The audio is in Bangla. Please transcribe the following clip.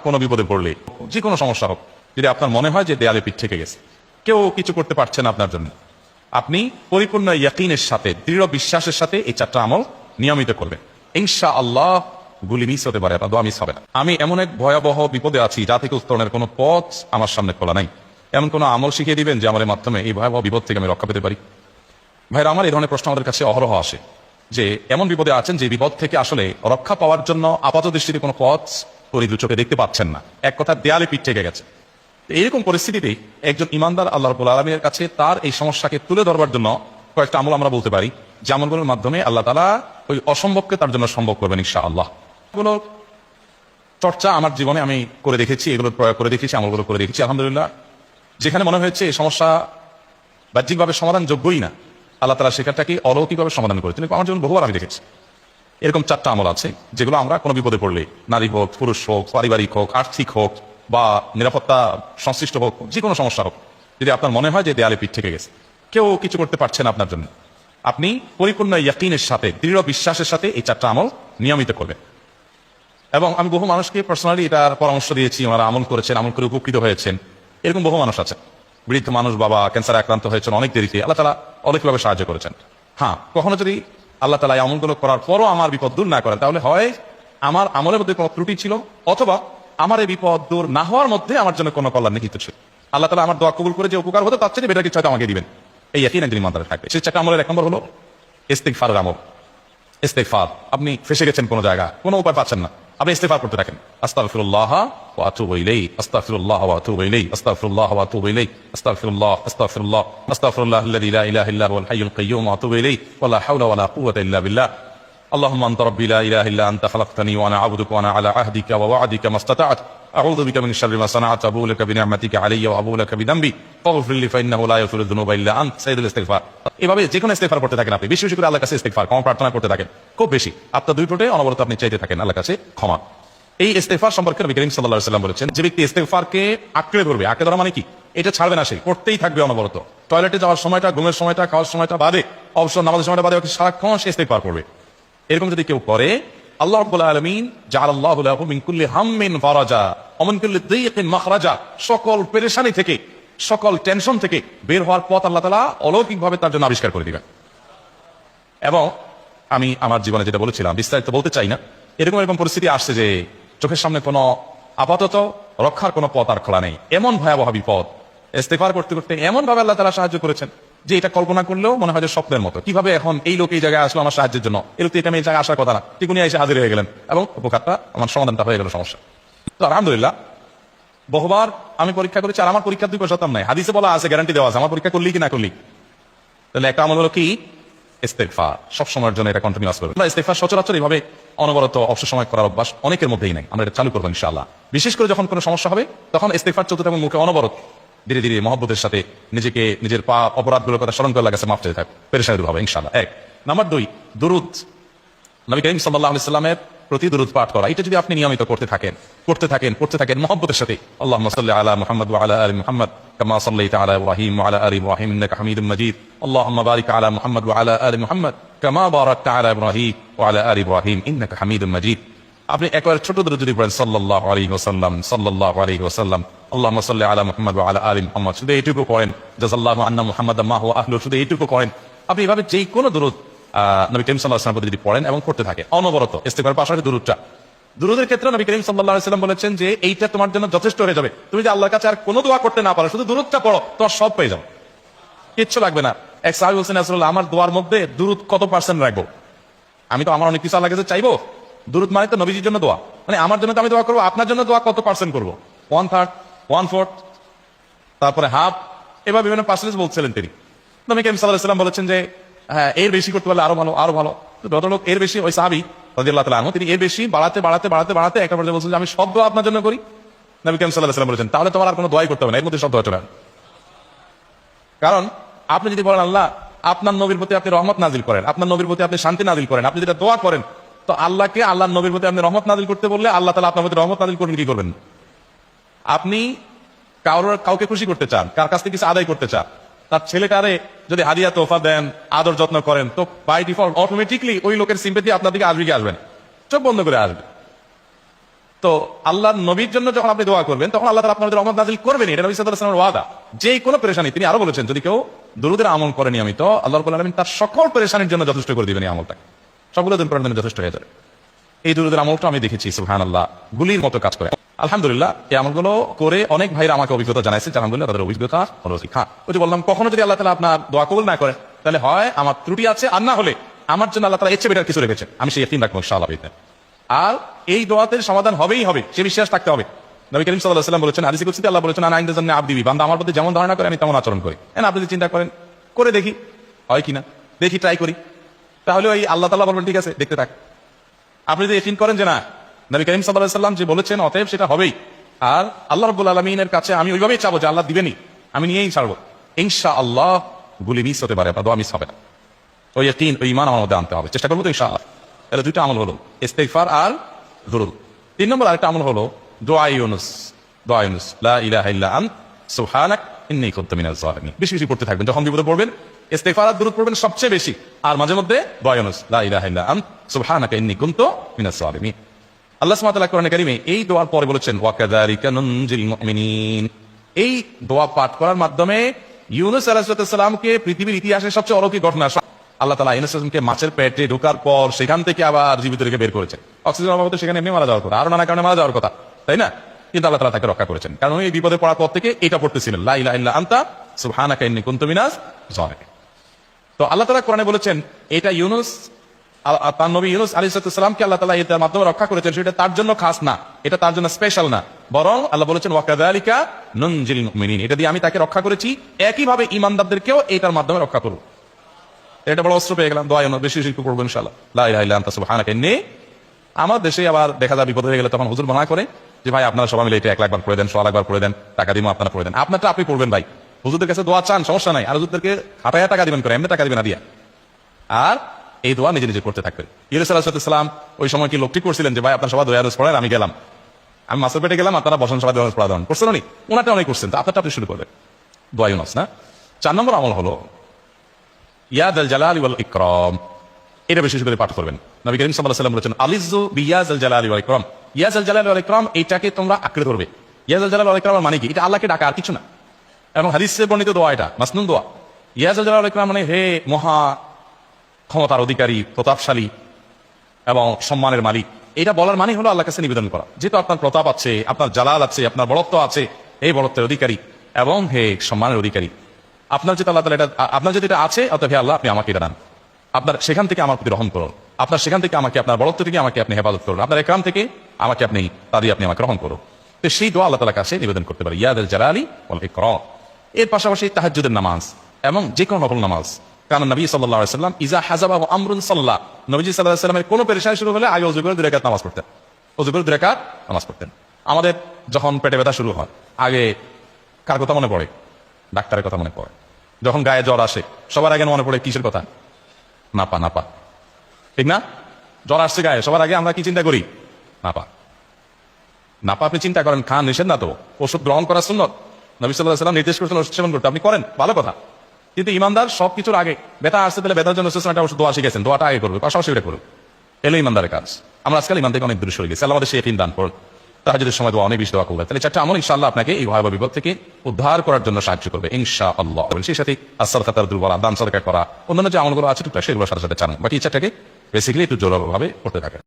কোনো বিপদে পড়লে, যে কোনো সমস্যা হোক, যদি আপনার মনে হয় যে দেয়ালে পিঠ থেকে গেছে, কেউ কিছু করতে পারছে না আপনার জন্য, আপনি পরিপূর্ণ ইয়াকিনের সাথে, দৃঢ় বিশ্বাসের সাথে এই 4টা আমল নিয়মিত করবেন। ইনশাআল্লাহ গুলি মিস হতে পারে, আপনার দোয়া মিস হবে না। আমি এমন এক ভয়াবহ বিপদে আছি যা থেকে উত্তরণের কোনো পথ আমার সামনে খোলা নাই, এমন কোনো আমল শিখিয়ে দিবেন যে আমলের মাধ্যমে এই ভয়াবহ বিপদ থেকে আমি রক্ষা পেতে পারি? ভাইরা আমার, এই ধরনের প্রশ্ন আমাদের কাছে অহরহ আসে যে এমন বিপদে আছেন যে বিপদ থেকে আসলে রক্ষা পাওয়ার জন্য আপাত দৃষ্টিতে কোনো পথ দু চোখে দেখতে পাচ্ছেন না, এক কথা দেয়ালে পিঠ থেকে গেছে। এইরকম পরিস্থিতিতে একজন ইমানদার আল্লাহ রাব্বুল আলামিনের কাছে তার এই সমস্যাকে তুলে ধরবার জন্য কয়েকটা আমল আমরা বলতে পারি, যে আমলগুলোর মাধ্যমে আল্লাহ তাআলা ওই অসম্ভবকে তার জন্য সম্ভব করবেন ইনশাআল্লাহ। এগুলো চর্চা আমার জীবনে আমি করে দেখেছি, এগুলো প্রয়োগ করে দেখেছি, আমলগুলো করে দেখেছি। আলহামদুলিল্লাহ, যেখানে মনে হয়েছে এই সমস্যা বাহ্যিকভাবে সমাধানযোগ্যই না, আল্লাহ তাআলা সেখানটাকে অলৌকিকভাবে সমাধান করেছেন। আমার জীবন বহুবার আমি দেখেছি। এরকম 4টা আমল আছে যেগুলো আমরা কোনো বিপদে পড়লে, নারী হোক, পুরুষ হোক, পারিবারিক হোক, আর্থিক হোক, বা নিরাপত্তা সংশ্লিষ্ট হোক, যে কোনো সমস্যা হোক, যদি আপনার মনে হয় যে দেয়ালে পিঠ থেকে গেছে, কেউ কিছু করতে পারছে না আপনার জন্য, আপনি পরিপূর্ণ ইয়াকিনের সাথে, দৃঢ় বিশ্বাসের সাথে এই 4টা আমল নিয়মিত করবেন। এবং আমি বহু মানুষকে পার্সোনালি এটার পরামর্শ দিয়েছি, ওনারা আমল করেছেন, আমল করে উপকৃত হয়েছেন। এরকম বহু মানুষ আছে, বৃদ্ধ মানুষ, বাবা ক্যান্সারে আক্রান্ত হয়েছেন অনেক দেরিতে, আল্লাহ তাআলা অনেকভাবে সাহায্য করেছেন। হ্যাঁ, কখনো যদি আল্লাহ তাআলা এই আমলগুলো করার পরও আমার বিপদ দূর না করেন, তাহলে হয় আমার আমলের মধ্যে কোনো ত্রুটি ছিল, অথবা আমার এই বিপদ দূর না হওয়ার মধ্যে আমার জন্য কোনো কল্যাণ নিহিত ছিল। আল্লাহ তাআলা আমার দোয়া কবুল করে যে উপকার হতো তার চেয়ে বেটার কিছু হয়তো আমাকে দিবেন, এই ইয়াকিন একজন ইমানদারের থাকবে। সেই 4টা আমলের 1 নম্বর হলো ইস্তিগফারের আমল। ইস্তিগফার, আপনি ফেসে গেছেন কোনো জায়গা, কোনো উপায় পাচ্ছেন না, আপনি ইস্তিগফার করতে থাকেন। আস্তাগফিরুল্লাহ ওয়া আতুবু ইলাইহি, আস্তাগফিরুল্লাহ ওয়া আতুবু ইলাইহি, আস্তাগফিরুল্লাহ ওয়া আতুবু ইলাইহি, আস্তাগফিরুল্লাহ, আস্তাগফিরুল্লাহ, আস্তাগফিরুল্লাহাল্লাযী লা ইলাহা ইল্লা হুয়াল হাইয়ুল কাইয়্যুম ওয়া আতুবু ইলাইহি ওয়া লা হাওলা ওয়া লা কুওয়াতা ইল্লা বিল্লাহ। আল্লাহুম্মা আনতা রাব্বী লা ইলাহা ইল্লা আনতা খালাকতানি ওয়া আনা আবদুকা ওয়া আনা আলা আহদিকা ওয়া ওয়া'দিকা মাসতাতা'তু আউযু বিকা মিন শাররি মা সানা'তু আবুউ লাকা বিনি'মাতিকা আলাইয়া ওয়া আবুউ লাকা বিযামবি ফাগফির লি ফাইন্নাহু লা ইয়াগফিরু যুনুবা ইল্লা আনত। সাইয়্যিদুল ইস্তিগফার। এভাবে যে কোনো ইস্তিগফার করতে থাকেন, আপনি বেশি বেশি করে আল্লাহর কাছে ইস্তিগফার, ক্ষমা প্রার্থনা করতে থাকেন, খুব বেশি, আপনার 2 ঠোঁটে অনবরত আপনি চাইতে থাকেন আল্লাহর কাছে ক্ষমা। এই ইস্তিগফার সম্পর্কে নবী করিম সাল্লাল্লাহু আলাইহি ওয়াসাল্লাম বলেছেন, যে ব্যক্তি ইস্তিগফারকে আঁকড়ে ধরবে, আঁকড়ে ধরা মানে কি, এটা ছাড়বে না, সে করতেই থাকবে অনবরত, টয়লেটে যাওয়ার সময়টা, ঘুমের সময়টা, খাওয়ার সময়টা বাদে, অবসর নামাজের সময়টা বাদে, সারাক্ষণ সে ইস্তিগফার করবে। এরকম যদি কেউ করে, আল্লাহ রাব্বুল আলামিন জাআলাল্লাহু লাহু মিন কুল্লি হাম্মিন ফারাজা ওয়া মিন কুল্লি দাইয়িকিন মাখরাজা, সকল পেরেশানি থেকে, সকল টেনশন থেকে বের হওয়ার পথ আল্লাহ তাআলা অলৌকিকভাবে তার জন্য আবিষ্কার করে দিবেন। এবং আমি আমার জীবনে যেটা বলেছিলাম, বিস্তারিত বলতে চাই না, এরকম এরকম পরিস্থিতি আসছে যে চোখের সামনে কোনো আপাতত রক্ষার কোনো পথ আর খোলা নেই, এমন ভয়াবহ বিপদ, ইস্তিগফার করতে করতে এমন ভাবে আল্লাহ তাআলা সাহায্য করেছেন যে এটা কল্পনা করলেও মনে হয় যে স্বপ্নের মতো। কিভাবে এখন এই লোক এই জায়গায় আসলো আমার সাহায্যের জন্য, এই লোক এটা আমি এই জায়গায় আসার কথা না, ঠিক উনি এসে হাজির হয়ে গেলেন এবং উপকারটা, আমার সমাধানটা হয়ে গেল সমস্যা। তো আলহামদুলিল্লাহ, বহুবার আমি পরীক্ষা করেছি, আর আমার পরীক্ষার 2 পয়সাতাম নাই, হাদিসে বলা আছে, গ্যারান্টি দেওয়া আছে, আমার পরীক্ষা করলি কি না করলি। তাহলে একটা আমল হলো কি, ইস্তিগফার, সব সময়ের জন্য এটা কন্টিনিউয়াস করবেন। আমরা ইস্তিগফার সচরাচর এইভাবে অনবরত অবসর সময় করার অভ্যাস অনেকের মধ্যেই নাই, আমরা এটা চালু করবো ইনশাআল্লাহ। বিশেষ করে যখন কোনো সমস্যা হবে তখন ইস্তিগফার চলতে থাকবে মুখে অনবরত, ধীরে ধীরে মহব্বতের সাথে নিজেকে, নিজের পাপ অপরাধগুলোর কথা স্মরণ করে আল্লাহর কাছে মাফ চাইতে থাকবে, পেরেশানি দূর হবে ইনশাআল্লাহ। 1 নাম্বার 2, দুরূদ, নবী করিম সাল্লাল্লাহু আলাইহি সাল্লামের প্রতি দুরূদ পাঠ করা। এটা যদি আপনি নিয়মিত করতে থাকেন মহব্বতের সাথে, আল্লাহুম্মা সাল্লি আলা মুহাম্মাদ ওয়া আলা আলি মুহাম্মাদ কামা সাল্লাইতা আলা ইব্রাহিম ওয়া আলা আলি ইব্রাহিম ইন্নাকা হামিদুম মাজিদ, আল্লাহুম্মা বারিক আলা মুহাম্মাদ ওয়া আলা আলি মুহাম্মাদ কামা বারাকতা আলা ইব্রাহিম ওয়া আলা আলি ইব্রাহিম ইন্নাকা হামিদুম মাজিদ। আপনি একবার ছোট দুরূদ যদি পড়েন, সাল্লাল্লাহু আলাইহি ওয়াসাল্লাম, সাল্লাল্লাহু আলাইহি ওয়াসাল্লাম, আল্লাহুম্মা সাল্লি আলা মুহাম্মাদ ওয়া আলা আলি মুহাম্মাদ, শুধু এইটুকু করেন, জাযাল্লাহু আন্না মুহাম্মাদাম মা হুয়া আহলু, শুধু এইটুকু করেন। আপনি এভাবে যে কোনো দুরূদ নবী করিম সাল্লাল্লাহু আলাইহি ওয়াসাল্লাম যদি পড়েন এবং করতে থাকে অনবরত, ইস্তিগফারের পাশাপাশি দুরূদের ক্ষেত্রে নবী করিম সাল্লাল্লাহু আলাইহি ওয়াসাল্লাম বলেছেন যে এইটা তোমার জন্য যথেষ্ট হয়ে যাবে। তুমি যে আল্লাহর কাছে আর কোনো দোয়া করতে না পারো, শুধু দুরূদটা পড়ো, তোমার সব পেয়ে যাবে, কিচ্ছু লাগবে না। এক সাহাবী বলছেন, রাসূলুল্লাহ, আমার দোয়ার মধ্যে দুরূদ কত % রাখবো? আমি তো আমার অনেক কিছু আল্লাহর কাছে চাইবো, দুরূদ মানে তো নবীজির জন্য দোয়া, মানে আমার জন্য তো আমি দোয়া করবো, আপনার জন্য দোয়া কত % করবো? 1/3, 1/4, তারপরে হাফ, এবার বিভিন্ন পার্সেন্টেজ বলছিলেন তিনি। নবী করিম সাল্লাল্লাহু আলাইহি ওয়াসাল্লাম বলেছেন যে হ্যাঁ, এর বেশি করতে পারলে আরো ভালো, আরো ভালো। ভদ্রলোক এর বেশি, ওই সাহাবী রাদিয়াল্লাহু তাআলা আনহু, তিনি এর বেশি বাড়াতে একটা পর্যায়ে বলছেন যে আমি সব দোয়া আপনার জন্য করি। নবী করিম সাল্লাল্লাহু আলাইহি ওয়াসাল্লাম বলেছেন তাহলে তোমার আর কোনো দোয়াই করতে হবে না, এর মধ্যে সব দোয়া চলে আসবে। কারণ আপনি যদি বলেন আল্লাহ আপনার নবীর প্রতি আপনি রহমত নাজিল করেন, আপনার নবীর প্রতি আপনি শান্তি নাজিল করেন, আপনি যেটা দোয়া করেন, তো আল্লাহকে আল্লাহর নবীর প্রতি আপনি রহমত নাজিল করতে বললে আল্লাহ তাআলা আপনার প্রতি রহমত নাজিল করবেন কি করবেন? আপনি কাউকে খুশি করতে চান, কার কাছ থেকে কিছু আদায় করতে চান, তার ছেলেটারে যদি হাদিয়া তোফা দেন, আদর যত্ন করেন, তো বাই ডিফল্ট অটোমেটিকলি ওই লোকের সিম্পেথি আপনার দিকে আসবে কি আসবে না? চোখ বন্ধ করে আসবে। তো তো আল্লাহর নবীর জন্য যখন আপনি দোয়া করবেন তখন আল্লাহ তাআলা আপনাদের রহমত নাযিল করবেন, এটা নবী সাল্লাল্লাহু আলাইহি ওয়াসাল্লামের ওয়াদা। যে কোনো পেরেশানি, তিনি আরো বলেছেন যদি কেউ দুরূদের আমল করে নিয়মিত, আল্লাহ রাব্বুল আলামিন তার সকল পেরেশানির জন্য যথেষ্ট করে দিবেন এই আমলটাকে, সবগুলো দূর করার জন্য যথেষ্ট হয়ে যাবে। এই দুরূদের আমলটা আমি দেখেছি সুবহানাল্লাহ গুলির মতো কাজ করে। আলহামদুলিল্লাহ এই আমলগুলো করে অনেক ভাইরা আমাকে অভিজ্ঞতা জানাইছে, আলহামদুলিল্লাহ তাদের অভিজ্ঞতা হলো শিক্ষা। ওই যে বললাম, কখনো যদি আল্লাহ তাআলা আপনার দোয়া কবুল না করে তাহলে হয় আমার ত্রুটি আছে, আর না হলে আমার জন্য আল্লাহ তাআলা এর চেয়ে বেটার কিছু রেখেছেন, আমি সেই ইয়াকিন রাখবো ইনশাআল্লাহ। আর এই দোয়াতের সমাধান হবেই হবে, সে বিশ্বাস থাকতে হবে। নবী করিম সাল্লাল্লাহু আলাইহি ওয়াসাল্লাম বলেছেন, হাদিসে কুদসিতে আল্লাহ বলেছেন, আনা ইনদা যান্নি আবদি বি, বান্দা আমার প্রতি যেমন ধারণা করে আমি তেমন আচরণ করি। আপনি যদি চিন্তা করেন করে দেখি হয় কিনা, দেখি ট্রাই করি, তাহলে ওই আল্লাহ তাআলা বলবেন ঠিক আছে দেখতে থাক। আপনি যদি ইয়াকিন করেন যে না নবী করিম সাল্লাল্লাহু আলাইহি ওয়াসাল্লাম যে বলেছেন অতএব সেটা হবেই, আর আল্লাহ রাব্বুল আলামিনের কাছে আমি ওইভাবেই চাবো যে আল্লাহ দিবেনই, আমি নিয়েই ছাড়বো, ইনশাআল্লাহ গুলি মিস হতে পারে, আপনার দোয়া মিস হবে না। ওই ইয়াকিন, ওই ঈমান আমার মধ্যে আনতে হবে, চেষ্টা করবো তো ইনশাআল্লাহ। তাহলে দুইটা আমল হলো, ইস্তিগফার আর দুরূদ। 3 নম্বর আরেকটা আমল হলো দোয়া ইউনুস। দোয়া ইউনুস, লা ইলাহা ইল্লা আনতা সুবহানাক ইন্নী কুনতু মিনাজ জালিমিন। বেশি বেশি পড়তে থাকবেন, যখন বিপদে পড়বেন ইস্তিগফার আর দুরূদ পড়বেন সবচেয়ে বেশি, আর মাঝে মধ্যে দোয়া ইউনুস, লা ইলাহা ইল্লা আনতা সুবহানাকা ইন্নী কুনতু মিনাজ জালিমিন। আল্লাহ সুবহানাহু ওয়া তাআলা কোরআনে কারীমে এই দোয়ার পরে বলেছেন, ওয়া কাযালিকা নুনজিল মুমিনিন। এই দোয়া পাঠ করার মাধ্যমে ইউনুস আলাইহিস সালামকে পৃথিবীর ইতিহাসের সবচেয়ে অলৌকিক ঘটনা, আল্লাহ তাআলা ইউনুস আলাইহিসকে মাছের পেটে ঢোকার পর সেখান থেকে আবার জীবিত রেখে বের করেছেন। অক্সিজেন অভাবে তো সেখানে এমনি মারা যাওয়ার কথা, আরো নানা কারণে মারা যাওয়ার কথা, তাই না? কিন্তু আল্লাহ তাআলা তাকে রক্ষা করেছেন, কারণ এই বিপদে পড়ার পর থেকে এটা পড়তেছিলেন, লা ইলাহা ইল্লা আনতা সুবহানাকা ইন্নী কুনতু মিনাজ জালিমিন। তো আল্লাহ তাআলা কোরআনে বলেছেন এটা ইউনুস, তার নবী ইউনুস আলাইহিস সালামকে আল্লাহ তাআলা এটার মাধ্যমে রক্ষা করেছেন, সেটা তার জন্য খাস না, এটা তার জন্য স্পেশাল না, বরং আল্লাহ বলেছেন ওয়া কাযালিকা নুনজিল মুমিনিন, এটা দিয়ে আমি তাকে রক্ষা করেছি, একইভাবে ঈমানদারদেরকেও এটার মাধ্যমে রক্ষা করব। এটা বড় অস্ত্র পেয়ে গেলাম, দোয়া ইউনুস বেশি বেশি করবো ইনশাআল্লাহ, লা ইলাহা ইল্লা আনতা সুবহানাকা ইন্নী। আমার দেশে আবার দেখা যায় বিপদ হয়ে গেলে তখন হুজুর মানা করে যে ভাই আপনারা সবাই মিলে এটা 1 লাখ বার পড়ে দেন, 100 লাখ বার পড়ে দেন, টাকা দিমো আপনারা পড়ে দেন। আপনারটা আপনি পড়বেন ভাই, হুজুরদের কাছে দোয়া চান সমস্যা নাই, আর হুজুরদেরকে হাঁটাইয়া টাকা দিবেন করে, এমনি টাকা দিবেন না দিয়া। আর এই দোয়া নিজে নিজে করতে থাকবেন। ইউনুস আলাইহিস সালাম ওই সময় কি লোকটি করছিলেন যে ভাই আপনারা সবাই দোয়া ইউনুস পড়েন, আমি গেলাম, আমি মাছের পেটে গেলাম, আপনারা বসেন সবাই দোয়া ইউনুস পড়া দেন, করছেন উনি? ওনাটা অনেক করছেন, তো আপনারটা আপনি শুরু করবেন দোয়া ইউনুস না। 4 নম্বর আমল হলো ইয়া যাল জালালি ওয়াল ইকরাম, এটা বেশি করে পাঠ করবেন। নবী করিম সাল্লাল্লাহু আলাইহি ওয়াসাল্লাম বলেছেন, আলিযু বিয়া যাল জালালি ওয়াল ইকরাম, ইয়া যাল জালালি ওয়াল ইকরাম, এইটাকে তোমরা আঁকড়ে ধরবে। ইয়া যাল জালালি ওয়াল ইকরাম মানে কি? এটা আল্লাহকে ডাকা, আর কিছু না। এবং হাদিসে বর্ণিত দোয়া, এটা মাসনুন দোয়া। ইয়া যাল জালালি ওয়াল ইকরাম মানে হে মহা ক্ষমতার অধিকারী, প্রতাপশালী এবং সম্মানের মালিক। এটা বলার মানে হলো আল্লাহর কাছে নিবেদন করা, যেহেতু আপনার প্রতাপ আছে, আপনার জালাল আছে, আপনার বড়ত্ব আছে, এই বড়ত্বের অধিকারী এবং হে সম্মানের অধিকারী, আপনার যেটা আল্লাহ তাআলা এটা, আপনার যদি এটা আছে, অতএব হে আল্লাহ আপনি আমাকে এটা দান, আপনার সেখান থেকে আমার প্রতি রহম করুন, আপনার সেখান থেকে আমাকে, আপনার বড়ত্ব থেকে আমাকে আপনি হেফাজত করুন, আপনার একরাম থেকে আমাকে আপনি, তা দিয়ে আপনি আমাকে রহম করুন। তো সেই দোয়া আল্লাহ তাআলার কাছে নিবেদন করতে পারি, ইয়া যাল জালালি ওয়াল ইকরাম। এর পাশাপাশি তাহাজ্জুদের নামাজ এবং যে কোনো নফল নামাজ, কারণ নবী সাল্লাল্লাহু আলাইহি ওয়াসাল্লাম ইজা হাযাবা আমরুন সাল্লাহ, নবীজি সাল্লাল্লাহু আলাইহি ওয়াসাল্লামের কোনো পেরেশানি শুরু হলে আগে ওযু করে 2 রাকাত নামাজ পড়তেন, ওযু করে 2 রাকাত নামাজ পড়তেন। আমাদের যখন পেটে ব্যথা শুরু হয়, আগে কার কথা মনে পড়ে? ডাক্তারের কথা মনে পড়ে। যখন গায়ে জ্বর আসে সবার আগে মনে পড়ে কিসের কথা? নাপা, নাপা, ঠিক না? জ্বর আসছে গায়ে, সবার আগে আমরা কি চিন্তা করি? নাপা। নাপা আপনি চিন্তা করেন, খান নিষেধ না তো, ওষুধ গ্রহণ করা সুন্নত, নবী সাল্লাল্লাহু আলাইহি ওয়াসাল্লাম নির্দেশ করেছেন ওষুধ সেবন করতে, আপনি করেন, ভালো কথা। কিন্তু ইমানদার সবকিছুর আগে ব্যথা আসতে পেলে ব্যথার জন্য একটা ওষুধ দোয়া শিখেছেন, দোয়াটা আগে করবে, পাশাপাশি এটা করবে, এলো ইমানদারের কাজ। আমরা আজকাল ইমান থেকে অনেক দূরে সরে গেছি, আল্লাহ আমাদের সেই ইয়াকিন দান করুন। তাহাজ্জুদের সময় দোয়া অনেক বেশি দোয়া করবে, তাহলে 4টা আমল ইনশাআল্লাহ আপনাকে এই ভয়াবহ বিপদ থেকে উদ্ধার করার জন্য সাহায্য করবে ইনশাআল্লাহ। সেই সাথে আসসালাতার দুর্বলা, দান সাদকা করা, অন্যান্য যে আমলগুলো আছে টুকটাক সেগুলোর সাথে সাথে চালান, বাকি 4টাকে বেসিক্যালি একটু জোরালোভাবে করতে থাকেন।